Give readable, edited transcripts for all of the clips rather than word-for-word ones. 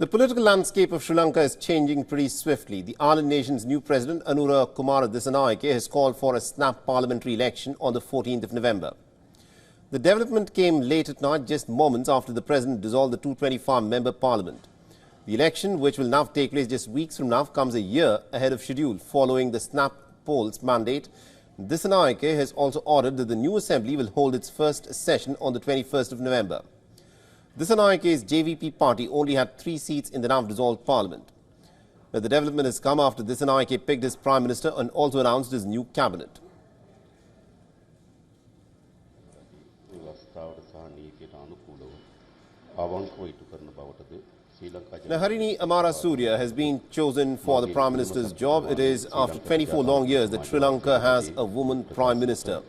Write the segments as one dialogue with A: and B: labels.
A: The political landscape of Sri Lanka is changing pretty swiftly. The island nation's new president, Anura Kumara Dissanayake, has called for a snap parliamentary election on the 14th of November. The development came late at night, just moments after the president dissolved the 225-member parliament. The election, which will now take place just weeks from now, comes a year ahead of schedule following the snap polls mandate. Dissanayake has also ordered that the new assembly will hold its first session on the 21st of November. Dissanayake's JVP party only had 3 seats in the now-dissolved parliament. Now, the development has come after Dissanayake picked his prime minister and also announced his new cabinet. Now, Harini Amarasuriya has been chosen for the Prime Minister's job. It is after 24 long years that Sri Lanka has a woman Prime Minister.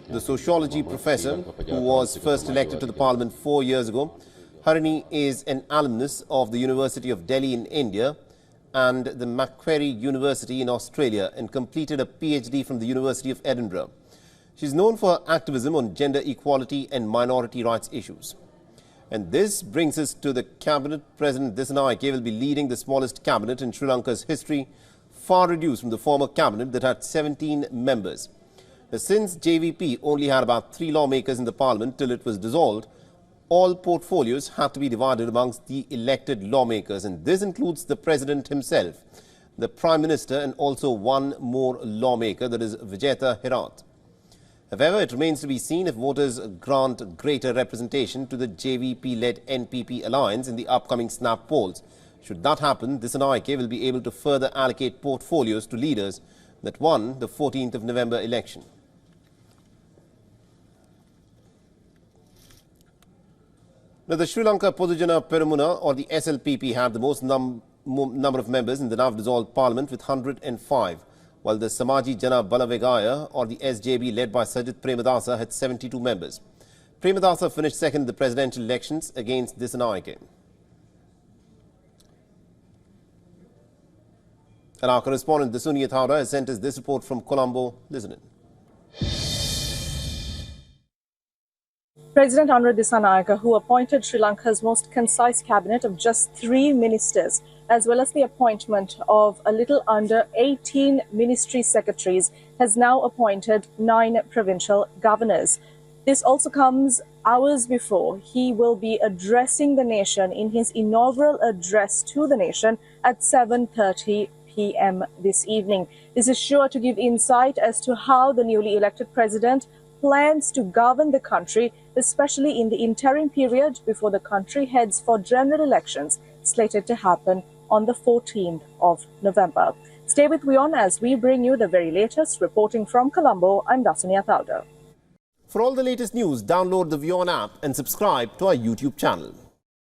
A: The sociology professor, who was first elected to the Parliament 4 years ago, Harini is an alumnus of the University of Delhi in India and the Macquarie University in Australia and completed a PhD from the University of Edinburgh. She is known for her activism on gender equality and minority rights issues. And this brings us to the cabinet. President Dissanayake will be leading the smallest cabinet in Sri Lanka's history, far reduced from the former cabinet that had 17 members. Now, since JVP only had about 3 lawmakers in the parliament till it was dissolved, all portfolios had to be divided amongst the elected lawmakers, and this includes the president himself, the prime minister, and also 1 more lawmaker, that is Vijayta Herath. However, it remains to be seen if voters grant greater representation to the JVP-led NPP alliance in the upcoming snap polls. Should that happen, Dissanayake will be able to further allocate portfolios to leaders that won the 14th of November election. Now, the Sri Lanka Podujana Peramuna, or the SLPP, had the most number of members in the now-dissolved parliament with 105. While the Samaji Jana Balavegaya, or the SJB, led by Sajith Premadasa, had 72 members. Premadasa finished second in the presidential elections against Dissanayake. And our correspondent Dasuni Thauda has sent us this report from Colombo. Listen in.
B: President Anura Dissanayake, who appointed Sri Lanka's most concise cabinet of just 3 ministers, as well as the appointment of a little under 18 ministry secretaries, has now appointed 9 provincial governors. This also comes hours before he will be addressing the nation in his inaugural address to the nation at 7:30 p.m. this evening. This is sure to give insight as to how the newly elected president plans to govern the country, especially in the interim period before the country heads for general elections slated to happen on the 14th of November. Stay with WION as we bring you the very latest. Reporting from Colombo, I'm Dasani Thauda.
A: For all the latest news, download the WION app and subscribe to our YouTube channel.